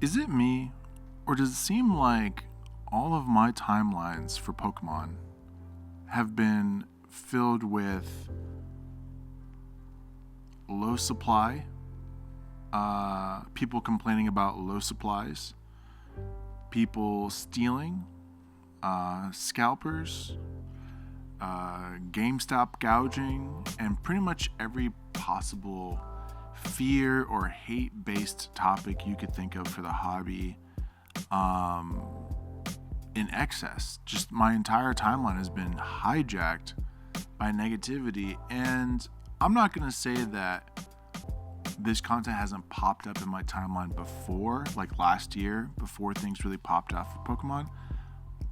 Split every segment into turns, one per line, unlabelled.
Is it me, or does it seem like all of my timelines for Pokemon have been filled with low supply, people complaining about low supplies, people stealing, scalpers, GameStop gouging, and pretty much every possible fear or hate-based topic you could think of for the hobby in excess. Just my entire timeline has been hijacked by negativity, and I'm not going to say that this content hasn't popped up in my timeline before, like last year, before things really popped off for Pokemon,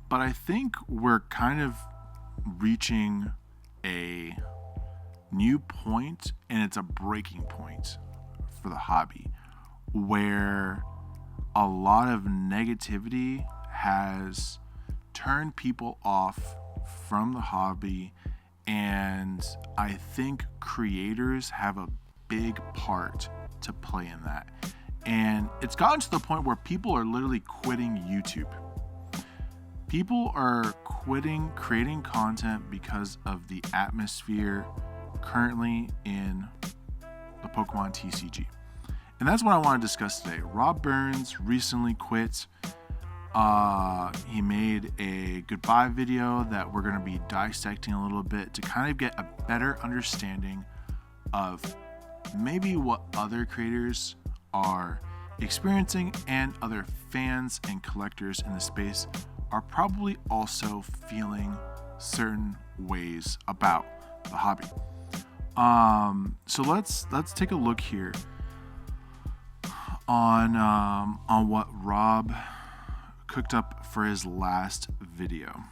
but I think we're kind of reaching a new point, and it's a breaking point for the hobby, where a lot of negativity has turned people off from the hobby, and I think creators have a big part to play in that. And it's gotten to the point where people are literally quitting YouTube. People are quitting creating content because of the atmosphere currently in the Pokemon TCG. And that's what I want to discuss today. Rob Burns recently quit. He made a goodbye video that we're going to be dissecting a little bit to kind of get a better understanding of maybe what other creators are experiencing and other fans and collectors in the space are probably also feeling certain ways about the hobby. So let's take a look here on what Rob cooked up for his last video.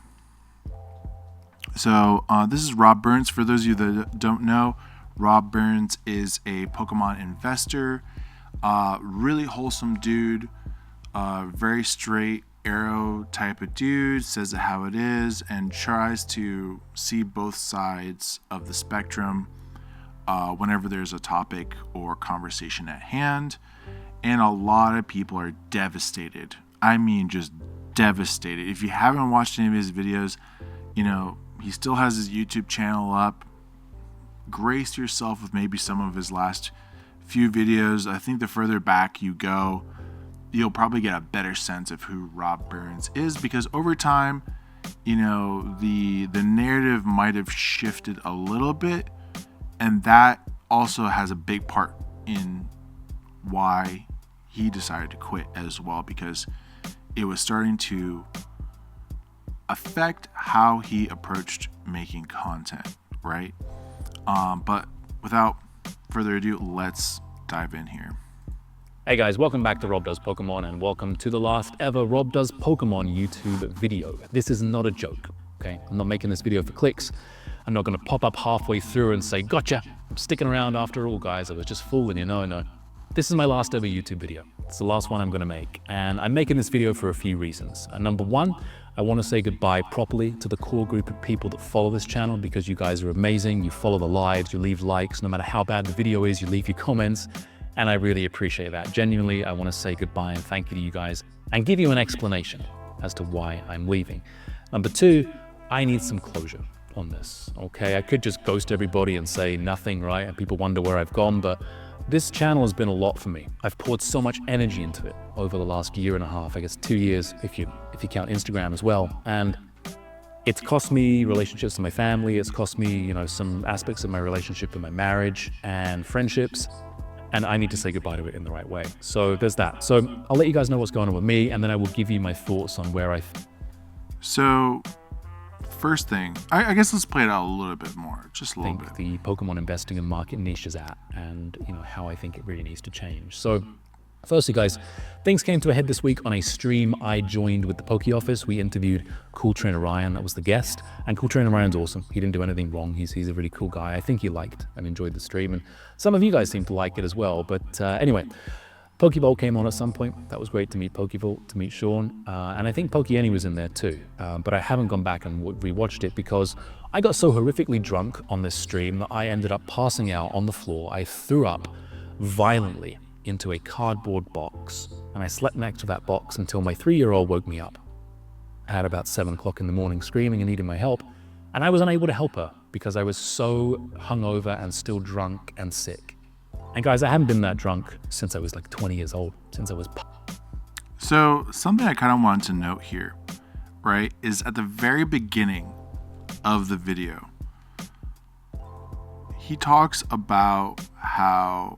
So this is Rob Burns. For those of you that don't know, Rob Burns is a Pokemon investor, really wholesome dude, very straight arrow type of dude, says it how it is, and tries to see both sides of the spectrum whenever there's a topic or conversation at hand. And a lot of people are devastated. I mean, just devastated. If you haven't watched any of his videos, you know, he still has his YouTube channel up. Grace yourself with maybe some of his last few videos. I think the further back you go, you'll probably get a better sense of who Rob Burns is, because over time, you know, the narrative might have shifted a little bit, and that also has a big part in why he decided to quit as well, because it was starting to affect how he approached making content, right? But without further ado, let's dive in here.
Hey guys, welcome back to Rob Does Pokemon, and welcome to the last ever Rob Does Pokemon YouTube video. This is not a joke, okay? I'm not making this video for clicks. I'm not gonna pop up halfway through and say, gotcha, I'm sticking around after all, guys. I was just fooling you, no. This is my last ever YouTube video. It's the last one I'm gonna make, and I'm making this video for a few reasons. Number one, I wanna say goodbye properly to the core group of people that follow this channel, because you guys are amazing. You follow the lives, you leave likes, no matter how bad the video is, you leave your comments. And I really appreciate that. Genuinely, I want to say goodbye and thank you to you guys and give you an explanation as to why I'm leaving. Number two, I need some closure on this, okay? I could just ghost everybody and say nothing, right? And people wonder where I've gone, but this channel has been a lot for me. I've poured so much energy into it over the last year and a half, I guess 2 years if you count Instagram as well. And it's cost me relationships to my family. It's cost me, you know, some aspects of my relationship and my marriage and friendships. And I need to say goodbye to it in the right way. So there's that. So I'll let you guys know what's going on with me, and then I will give you my thoughts on where
So first thing, I guess let's play it out a little bit more, just a little bit.
the Pokemon investing and market niche is at, and you know how I think it really needs to change. So firstly, guys, things came to a head this week on a stream I joined with the Poke Office. We interviewed Cool Trainer Ryan, that was the guest, and Cool Trainer Ryan's awesome. He didn't do anything wrong. He's a really cool guy. I think he liked and enjoyed the stream, and some of you guys seem to like it as well. But anyway, Pokeball came on at some point. That was great to meet Pokeball, to meet Sean, and I think Pokey was in there too. But I haven't gone back and rewatched it because I got so horrifically drunk on this stream that I ended up passing out on the floor. I threw up violently into a cardboard box and I slept next to that box until my 3-year-old woke me up at about 7 o'clock in the morning, screaming and needing my help. And I was unable to help her because I was so hungover and still drunk and sick. And guys, I haven't been that drunk since I was like 20 years old, since I was...
So something I kind of wanted to note here, right, is at the very beginning of the video, he talks about how,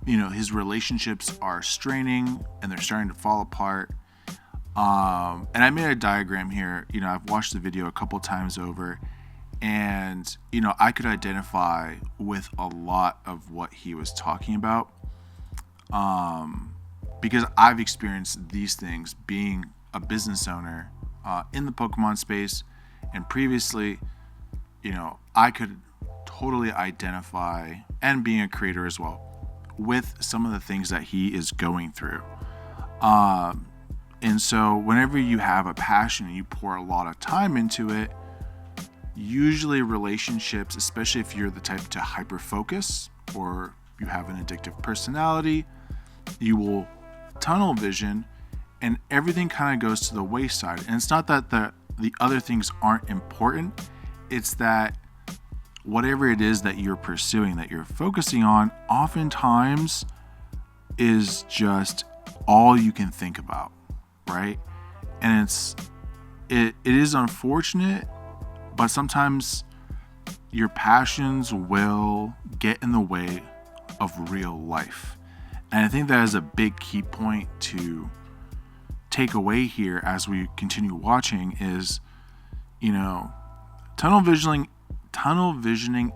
you know, his relationships are straining and they're starting to fall apart. And I made a diagram here. You know, I've watched the video a couple times over, and, you know, I could identify with a lot of what he was talking about. Because I've experienced these things being a business owner in the Pokemon space, and previously, you know, I could totally identify, and being a creator as well, with some of the things that he is going through. And so whenever you have a passion and you pour a lot of time into it, usually relationships, especially if you're the type to hyper focus or you have an addictive personality, you will tunnel vision and everything kind of goes to the wayside. And it's not that the other things aren't important. It's that whatever it is that you're pursuing, that you're focusing on, oftentimes is just all you can think about, right? And it is unfortunate, but sometimes your passions will get in the way of real life. And I think that is a big key point to take away here as we continue watching is, you know, tunnel visioning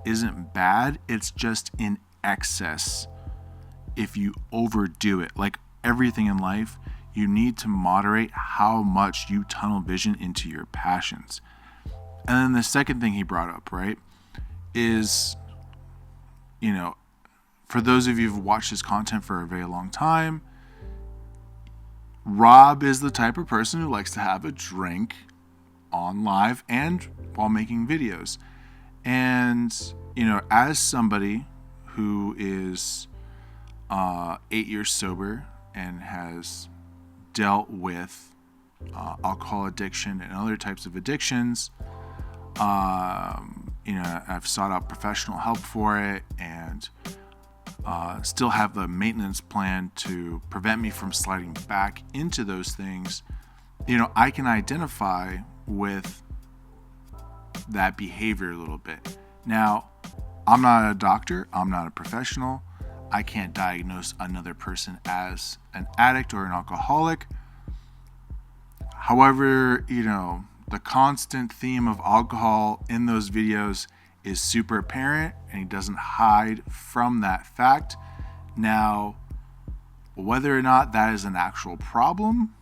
isn't bad. It's just in excess. If you overdo it, like everything in life, you need to moderate how much you tunnel vision into your passions. And then the second thing he brought up, right, is, you know, for those of you who've watched his content for a very long time, Rob is the type of person who likes to have a drink on live and while making videos. And, you know, as somebody who is 8 years sober and has dealt with alcohol addiction and other types of addictions, you know, I've sought out professional help for it and still have the maintenance plan to prevent me from sliding back into those things. You know, I can identify with that behavior a little bit. Now, I'm not a doctor, I'm not a professional. I can't diagnose another person as an addict or an alcoholic. However, you know, the constant theme of alcohol in those videos is super apparent, and he doesn't hide from that fact. Now, whether or not that is an actual problem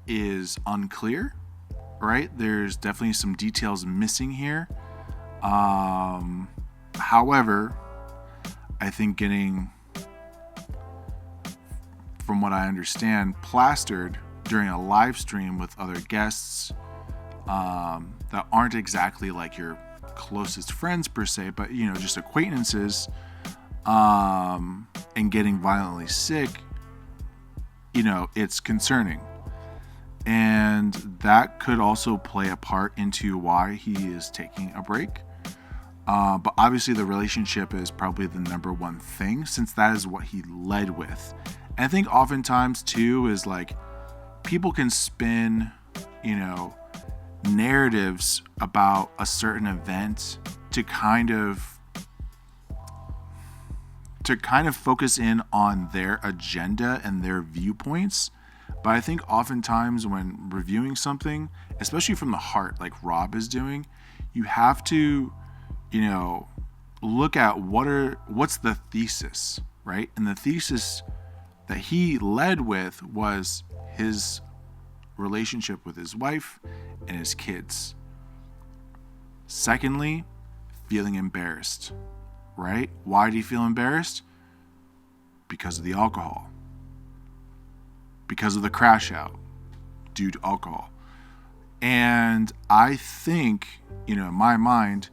is unclear, right? There's definitely some details missing here. However, I think getting, from what I understand, plastered during a live stream with other guests that aren't exactly like your closest friends per se, but, you know, just acquaintances, and getting violently sick, you know, it's concerning. And that could also play a part into why he is taking a break. But obviously the relationship is probably the number one thing, since that is what he led with. And I think oftentimes too is like people can spin, you know, narratives about a certain event to kind of focus in on their agenda and their viewpoints. But I think oftentimes when reviewing something, especially from the heart, like Rob is doing, you have to, you know, look at what's the thesis, right? And the thesis that he led with was his relationship with his wife and his kids. Secondly, feeling embarrassed, right? Why did he feel embarrassed? Because of the alcohol. Because of the crash out due to alcohol. And I think, you know, in my mind,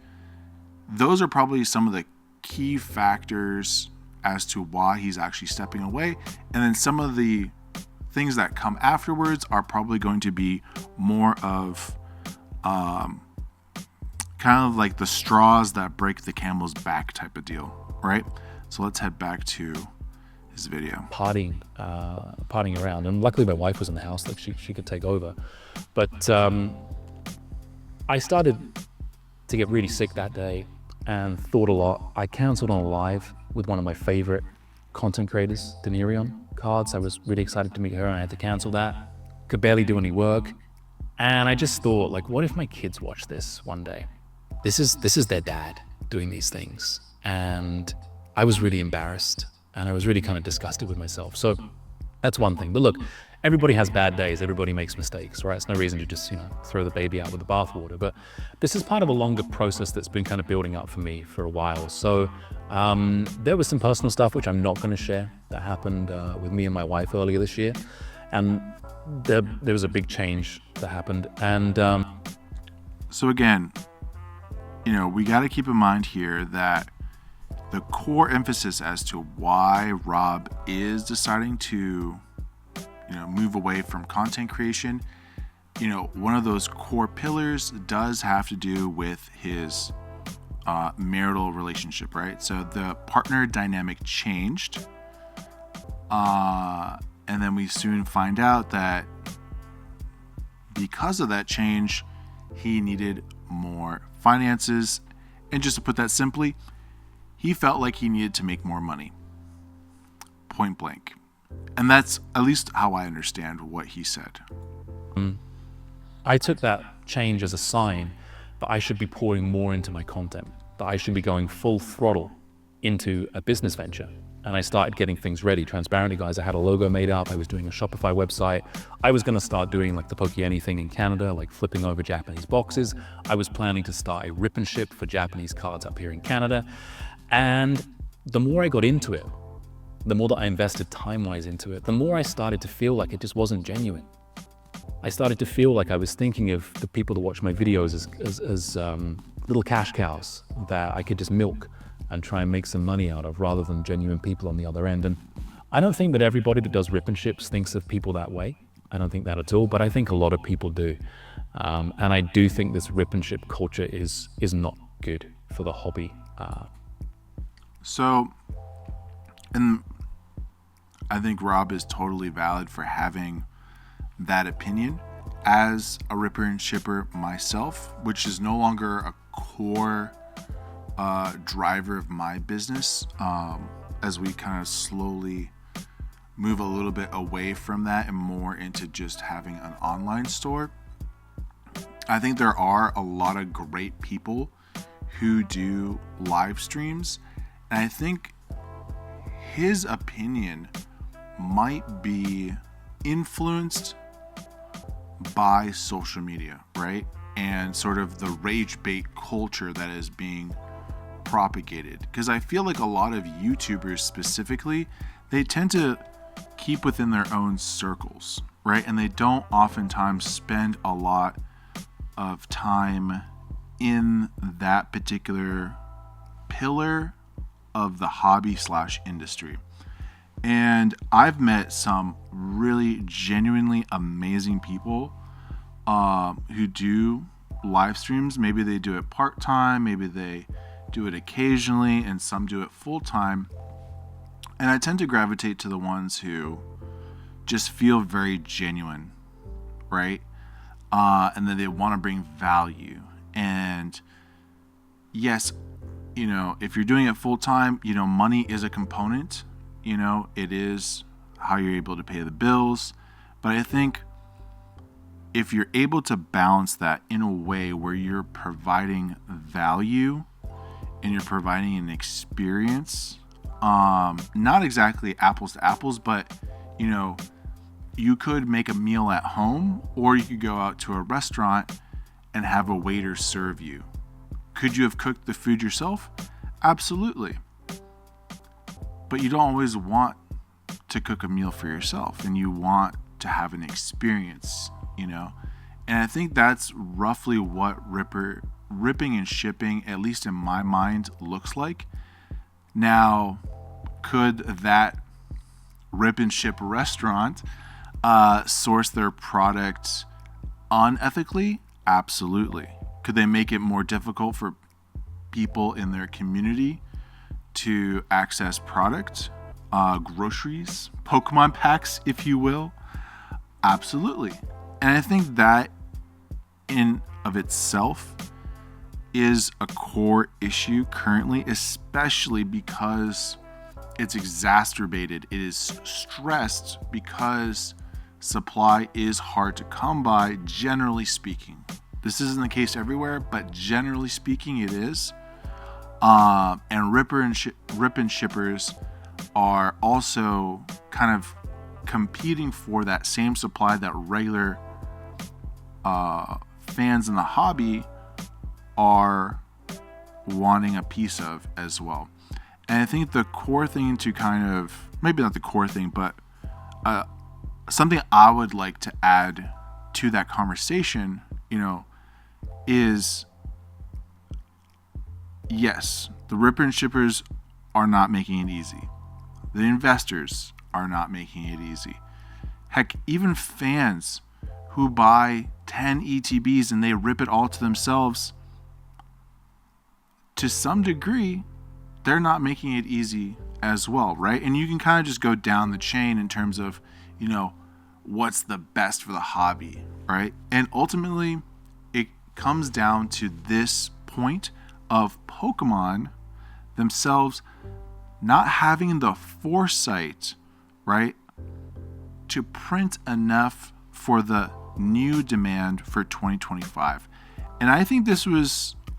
those are probably some of the key factors as to why he's actually stepping away. And then some of the things that come afterwards are probably going to be more of kind of like the straws that break the camel's back type of deal, right? So let's head back to his video.
Partying around, and luckily my wife was in the house, like she could take over. But I started to get really sick that day and thought a lot. I canceled on a live with one of my favorite content creators, Denerion Cards. I was really excited to meet her and I had to cancel that. Could barely do any work. And I just thought, like, what if my kids watch this one day? This is their dad doing these things. And I was really embarrassed and I was really kind of disgusted with myself. So that's one thing. But look, everybody has bad days. Everybody makes mistakes, right? It's no reason to just, throw the baby out with the bathwater. But this is part of a longer process that's been kind of building up for me for a while. So there was some personal stuff, which I'm not going to share, that happened with me and my wife earlier this year. And there was a big change that happened. And
so again, we got to keep in mind here that the core emphasis as to why Rob is deciding to move away from content creation, one of those core pillars does have to do with his marital relationship, right? So the partner dynamic changed, and then we soon find out that because of that change, he needed more finances, and just to put that simply, he felt like he needed to make more money, point blank. And that's at least how I understand what he said.
I took that change as a sign that I should be pouring more into my content, that I should be going full throttle into a business venture. And I started getting things ready. Transparently, guys, I had a logo made up. I was doing a Shopify website. I was going to start doing like the Poke Anything in Canada, like flipping over Japanese boxes. I was planning to start a rip and ship for Japanese cards up here in Canada. And the more I got into it, the more that I invested time-wise into it, the more I started to feel like it just wasn't genuine. I started to feel like I was thinking of the people that watch my videos as little cash cows that I could just milk and try and make some money out of, rather than genuine people on the other end. And I don't think that everybody that does rip and ships thinks of people that way. I don't think that at all, but I think a lot of people do. And I do think this rip and ship culture is not good for the hobby.
And I think Rob is totally valid for having that opinion. As a ripper and shipper myself, which is no longer a core driver of my business, as we kind of slowly move a little bit away from that and more into just having an online store. I think there are a lot of great people who do live streams, and I think his opinion might be influenced by social media, right? And sort of the rage bait culture that is being propagated. Because I feel like a lot of YouTubers specifically, they tend to keep within their own circles, right? And they don't oftentimes spend a lot of time in that particular pillar of the hobby / industry. And I've met some really genuinely amazing people who do live streams. Maybe they do it part-time, maybe they do it occasionally, and some do it full-time. And I tend to gravitate to the ones who just feel very genuine, right? And then they want to bring value. And yes, if you're doing it full-time, money is a component. It is how you're able to pay the bills. But I think if you're able to balance that in a way where you're providing value and you're providing an experience, not exactly apples to apples, but you could make a meal at home, or you could go out to a restaurant and have a waiter serve you. Could you have cooked the food yourself? Absolutely. But you don't always want to cook a meal for yourself, and you want to have an experience, And I think that's roughly what ripping and shipping, at least in my mind, looks like. Now, could that rip and ship restaurant source their product unethically? Absolutely. Could they make it more difficult for people in their community to access product, groceries, Pokemon packs, if you will? Absolutely. And I think that in of itself is a core issue currently, especially because it's exacerbated. It is stressed because supply is hard to come by, generally speaking. This isn't the case everywhere, but generally speaking, it is. And rip and shippers are also kind of competing for that same supply that regular fans in the hobby are wanting a piece of as well. And I think the core thing to kind of, maybe not the core thing, but something I would like to add to that conversation, is yes, the ripper and shippers are not making it easy. The investors are not making it easy. Heck, even fans who buy 10 ETBs and they rip it all to themselves, to some degree, they're not making it easy as well, right? And you can kind of just go down the chain in terms of, what's the best for the hobby, right? And ultimately, it comes down to this point of Pokemon themselves not having the foresight, right, to print enough for the new demand for 2025. And I think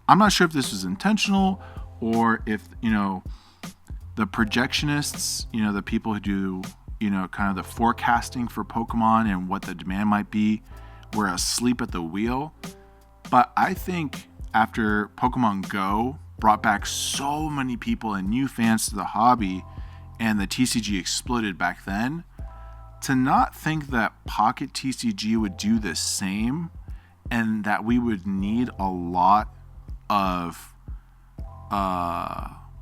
I'm not sure if this was intentional or if, the projectionists, the people who do, kind of the forecasting for Pokemon and what the demand might be, were asleep at the wheel. But I think after Pokemon Go brought back so many people and new fans to the hobby, and the TCG exploded back then, to not think that Pocket TCG would do the same and that we would need a lot of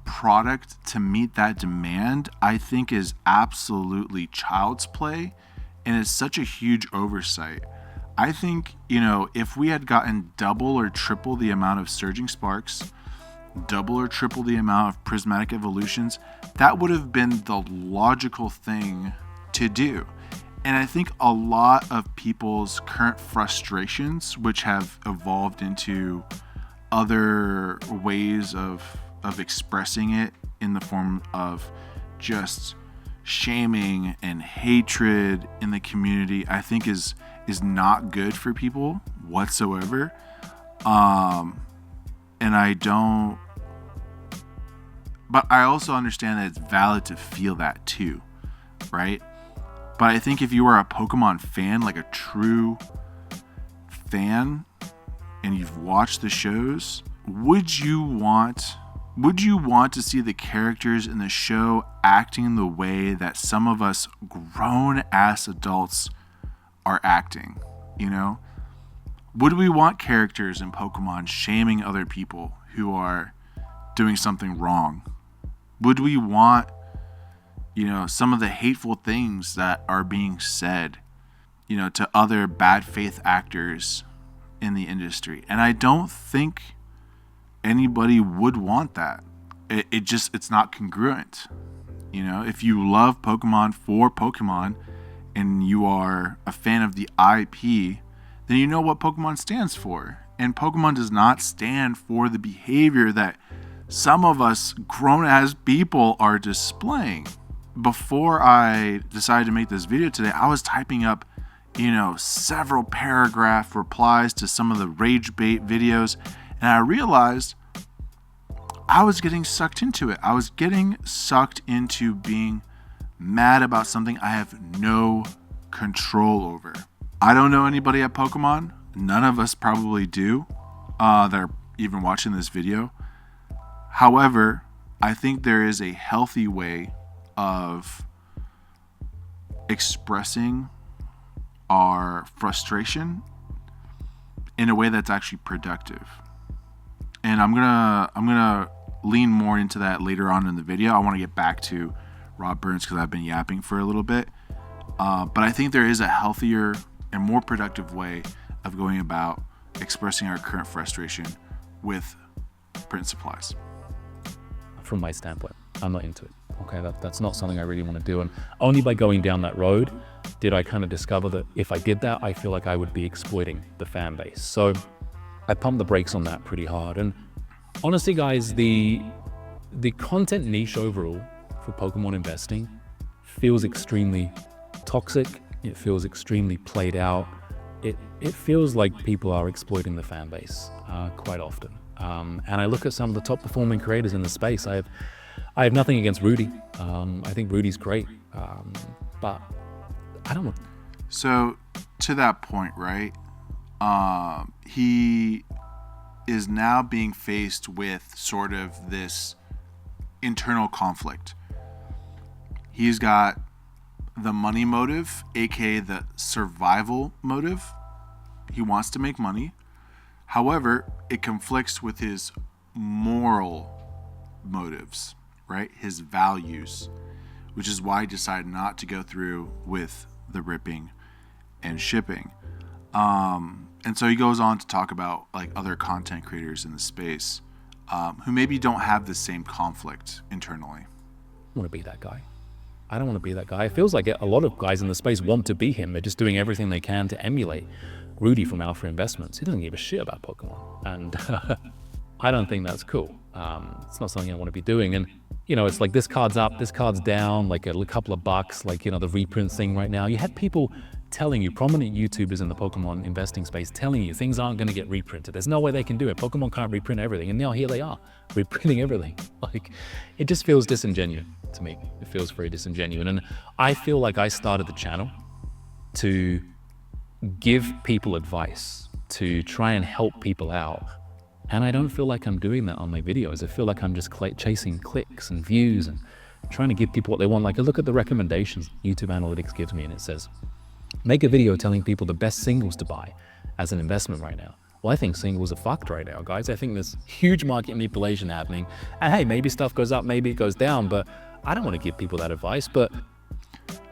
product to meet that demand, I think is absolutely child's play, and it's such a huge oversight. I think, if we had gotten double or triple the amount of Surging Sparks, double or triple the amount of Prismatic Evolutions, that would have been the logical thing to do. And I think a lot of people's current frustrations, which have evolved into other ways of expressing it in the form of just shaming and hatred in the community, I think is not good for people whatsoever. And but I also understand that it's valid to feel that too, right? But I think if you are a Pokemon fan, like a true fan, and you've watched the shows, would you want to see the characters in the show acting the way that some of us grown-ass adults are acting, Would we want characters in Pokemon shaming other people who are doing something wrong? Would we want, some of the hateful things that are being said, to other bad faith actors in the industry? And I don't think anybody would want that. It's not congruent. If you love Pokemon for Pokemon and you are a fan of the IP, then you know what Pokemon stands for. And Pokemon does not stand for the behavior that some of us grown-ass people are displaying. Before I decided to make this video today, I was typing up, several paragraph replies to some of the rage bait videos, and I realized I was getting sucked into it. I was getting sucked into being mad about something I have no control over. I don't know anybody at Pokemon. None of us probably do that are even watching this video. However, I think there is a healthy way of expressing our frustration in a way that's actually productive. And I'm gonna lean more into that later on in the video. I want to get back to Rob Burns because I've been yapping for a little bit. But I think there is a healthier and more productive way of going about expressing our current frustration with print supplies.
From my standpoint, I'm not into it. Okay, that's not something I really want to do. And only by going down that road did I kind of discover that if I did that, I feel like I would be exploiting the fan base. So I pumped the brakes on that pretty hard. And honestly, guys, the content niche overall for Pokemon investing feels extremely toxic. It feels extremely played out. It feels like people are exploiting the fan base quite often. And I look at some of the top performing creators in the space. I have nothing against Rudy. I think Rudy's great, but I don't know.
So to that point, right? He is now being faced with sort of this internal conflict. He's got the money motive, aka the survival motive. He wants to make money. However, it conflicts with his moral motives, right? His values, which is why he decided not to go through with the ripping and shipping. And so he goes on to talk about like other content creators in the space who maybe don't have the same conflict internally.
I want to be that guy. I don't want to be that guy. It feels like a lot of guys in the space want to be him. They're just doing everything they can to emulate Rudy from Alpha Investments. He doesn't give a shit about Pokemon. And I don't think that's cool. It's not something I want to be doing. And, you know, it's like this card's up, this card's down, like a couple of bucks, like, you know, the reprint thing right now. You had people telling you, prominent YouTubers in the Pokemon investing space, telling you things aren't going to get reprinted. There's no way they can do it. Pokemon can't reprint everything. And now here they are, reprinting everything. Like, it just feels disingenuous to me. It feels very disingenuous. And I feel like I started the channel to give people advice, to try and help people out. And I don't feel like I'm doing that on my videos. I feel like I'm just chasing clicks and views and trying to give people what they want. Like, I look at the recommendations YouTube Analytics gives me and it says, make a video telling people the best singles to buy as an investment right now. Well, I think singles are fucked right now, guys. I think there's huge market manipulation happening. And hey, maybe stuff goes up, maybe it goes down, but I don't want to give people that advice. But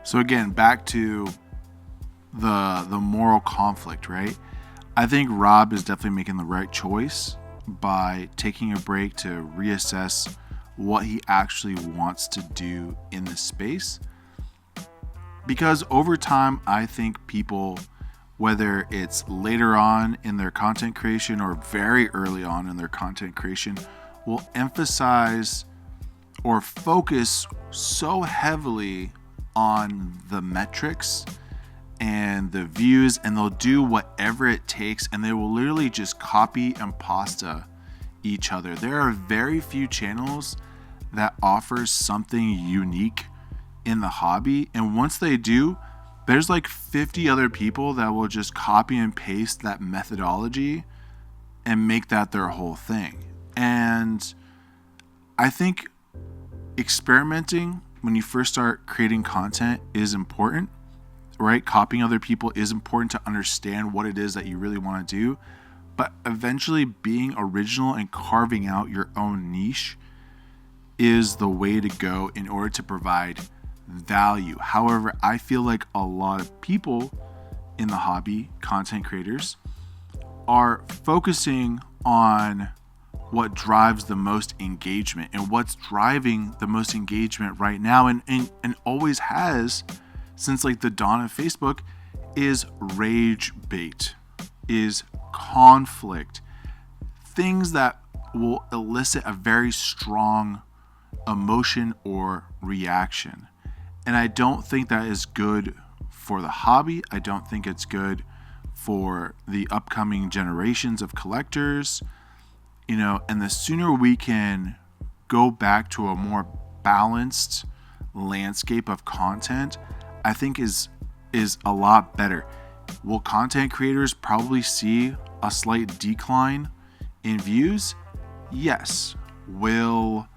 so again, back to the moral conflict, right? I think Rob is definitely making the right choice by taking a break to reassess what he actually wants to do in this space. Because over time, I think people, whether it's later on in their content creation or very early on in their content creation, will emphasize or focus so heavily on the metrics and the views, and they'll do whatever it takes, and they will literally just copy and pasta each other. There are very few channels that offers something unique in the hobby, and once they do, there's like 50 other people that will just copy and paste that methodology and make that their whole thing. And I think experimenting when you first start creating content is important, right? Copying other people is important to understand what it is that you really want to do, but eventually being original and carving out your own niche is the way to go in order to provide value. However, I feel like a lot of people in the hobby, content creators, are focusing on what drives the most engagement, and what's driving the most engagement right now and always has since like the dawn of Facebook is rage bait, is conflict, things that will elicit a very strong emotion or reaction. And I don't think that is good for the hobby. I don't think it's good for the upcoming generations of collectors, you know, and the sooner we can go back to a more balanced landscape of content, I think is a lot better. Will content creators probably see a slight decline in views? Yes. Will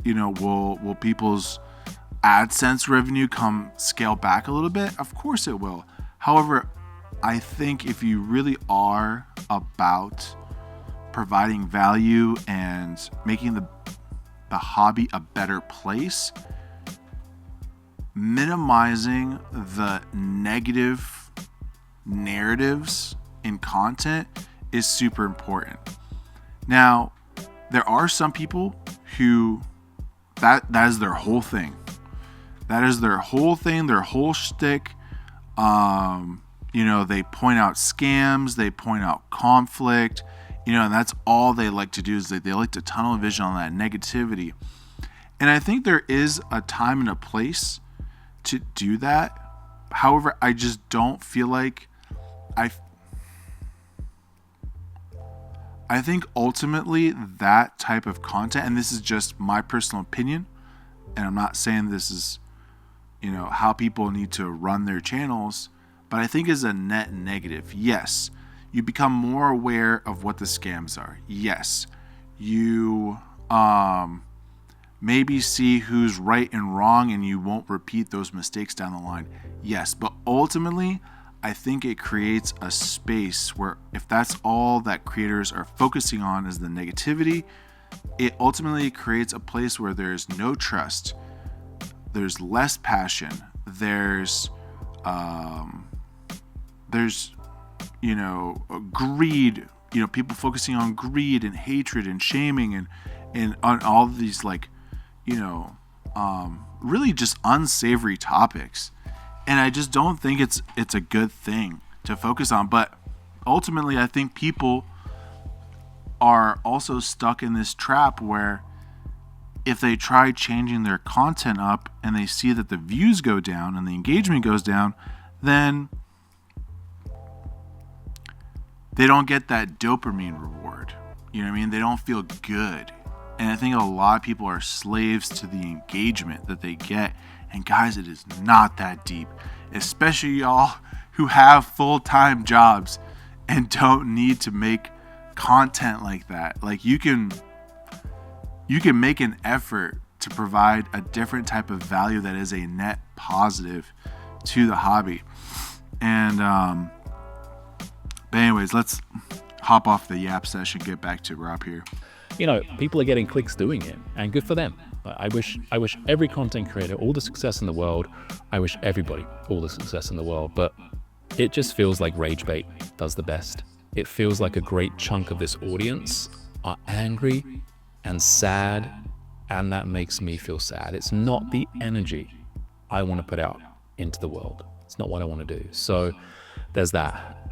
will people's AdSense revenue scale back a little bit? Of course it will. However, I think if you really are about providing value and making the hobby a better place, minimizing the negative narratives in content is super important. Now, there are some people who that is their whole thing. That is their whole thing, their whole shtick. They point out scams, they point out conflict, and that's all they like to do is they like to tunnel vision on that negativity. And I think there is a time and a place to do that. However, I just don't feel like I think ultimately that type of content, and this is just my personal opinion, and I'm not saying this is, how people need to run their channels, but I think is a net negative. Yes, you become more aware of what the scams are. Yes, you maybe see who's right and wrong, and you won't repeat those mistakes down the line. Yes, but ultimately, I think it creates a space where if that's all that creators are focusing on is the negativity, it ultimately creates a place where there's no trust, there's less passion, there's greed, people focusing on greed and hatred and shaming and on all of these really just unsavory topics. And I just don't think it's a good thing to focus on. But ultimately, I think people are also stuck in this trap where if they try changing their content up and they see that the views go down and the engagement goes down, then they don't get that dopamine reward. You know what I mean? They don't feel good. And I think a lot of people are slaves to the engagement that they get. And guys, it is not that deep, especially y'all who have full-time jobs and don't need to make content like that. Like you can make an effort to provide a different type of value that is a net positive to the hobby. And but anyways, let's hop off the yap session, get back to Rob here.
People are getting clicks doing it, and good for them. I wish every content creator all the success in the world. I wish everybody all the success in the world, but it just feels like rage bait does the best. It feels like a great chunk of this audience are angry and sad, and that makes me feel sad. It's not the energy I want to put out into the world. It's not what I want to do. So there's that.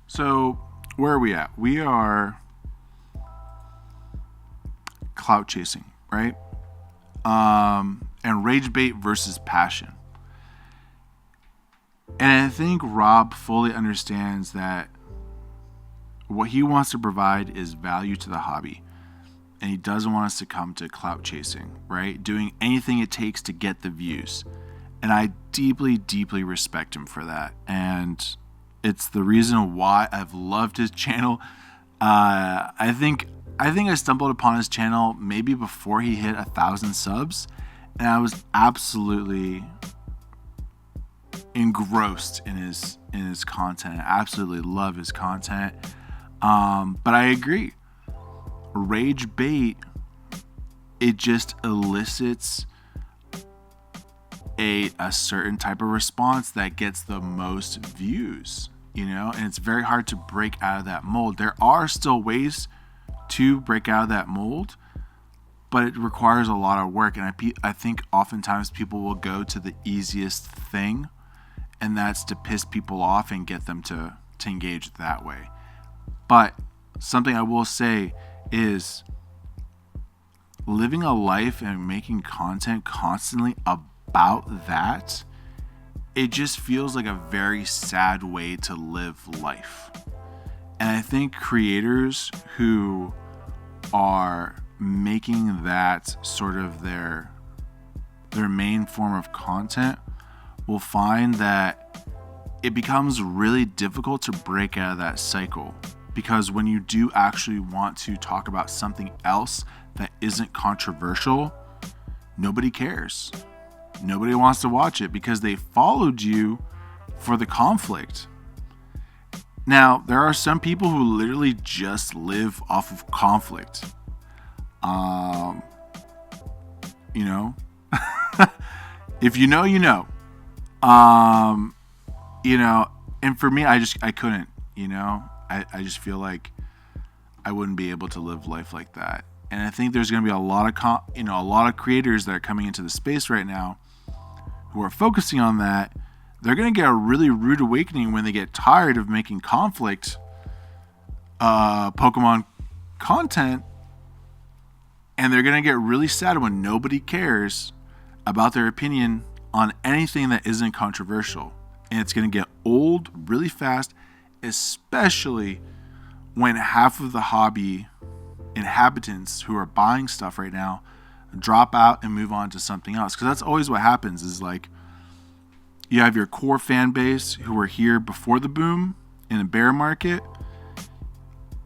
So where are we at? We are clout chasing, right? And rage bait versus passion. And I think Rob fully understands that what he wants to provide is value to the hobby. And he doesn't want us to come to clout chasing, right? Doing anything it takes to get the views. And I deeply, deeply respect him for that. And it's the reason why I've loved his channel. I think I stumbled upon his channel maybe before he hit 1,000 subs. And I was absolutely engrossed in his content. I absolutely love his content. But I agree. Rage bait, it just elicits a certain type of response that gets the most views, and it's very hard to break out of that mold. There are still ways to break out of that mold, but it requires a lot of work. And I think oftentimes people will go to the easiest thing, and that's to piss people off and get them to engage that way. But something I will say is living a life and making content constantly about that, it just feels like a very sad way to live life. And I think creators who are making that sort of their main form of content will find that it becomes really difficult to break out of that cycle. Because when you do actually want to talk about something else that isn't controversial, nobody cares. Nobody wants to watch it because they followed you for the conflict. Now, there are some people who literally just live off of conflict. You know, if you know, you know. You know, and for me, I couldn't, you know, I just feel like I wouldn't be able to live life like that. And I think there's going to be a lot of, a lot of creators that are coming into the space right now who are focusing on that. They're going to get a really rude awakening when they get tired of making conflict Pokemon content, and they're going to get really sad when nobody cares about their opinion on anything that isn't controversial. And it's going to get old really fast, especially when half of the hobby inhabitants who are buying stuff right now drop out and move on to something else. Because that's always what happens, is like you have your core fan base who were here before the boom in a bear market.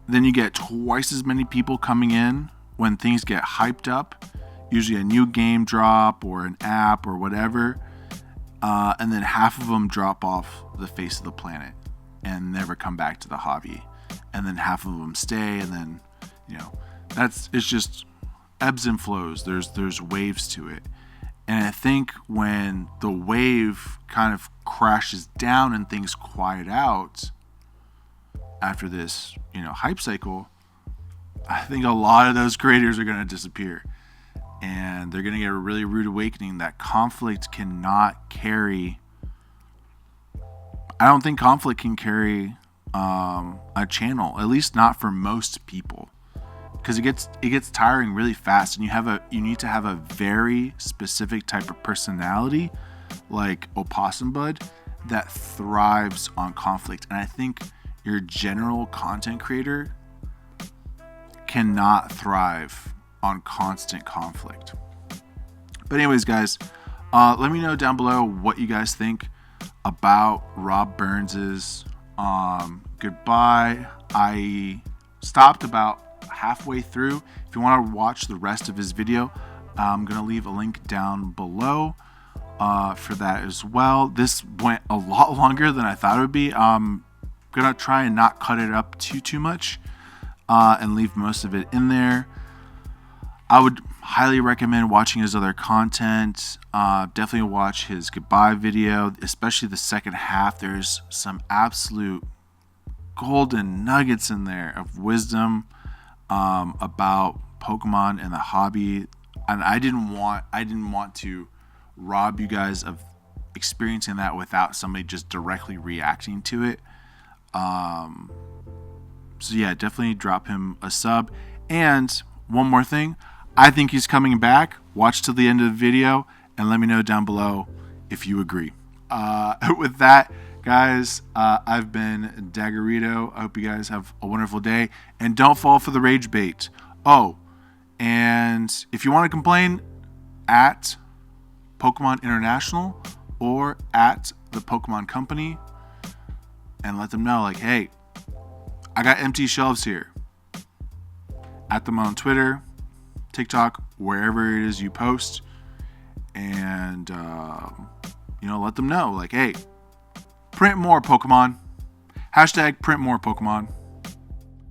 Then you get twice as many people coming in when things get hyped up, usually a new game drop or an app or whatever. And then half of them drop off the face of the planet and never come back to the hobby. And then half of them stay, and then, it's just ebbs and flows. There's waves to it. And I think when the wave kind of crashes down and things quiet out after this, hype cycle, I think a lot of those creators are going to disappear. And they're going to get a really rude awakening that conflict cannot carry. I don't think conflict can carry a channel, at least not for most people, because it gets tiring really fast, and you need to have a very specific type of personality, like Opossum Bud, that thrives on conflict. And I think your general content creator cannot thrive on constant conflict. But anyways, guys, let me know down below what you guys think about Rob Burns's goodbye. I stopped about halfway through. If you want to watch the rest of his video, I'm going to leave a link down below for that as well. This went a lot longer than I thought it would be. I'm going to try and not cut it up too much and leave most of it in there. I would highly recommend watching his other content. Definitely watch his goodbye video, especially the second half. There's some absolute golden nuggets in there of wisdom about Pokemon and the hobby. And I didn't want to rob you guys of experiencing that without somebody just directly reacting to it. So yeah, definitely drop him a sub. And one more thing, I think he's coming back. Watch till the end of the video and let me know down below if you agree. With that, guys, I've been Daggerito. I hope you guys have a wonderful day. And don't fall for the rage bait. Oh, and if you want to complain, at Pokemon International or at the Pokemon Company, and let them know, like, hey, I got empty shelves here. At them on Twitter, TikTok, wherever it is you post, and let them know, like, hey, print more Pokemon. # print more Pokemon.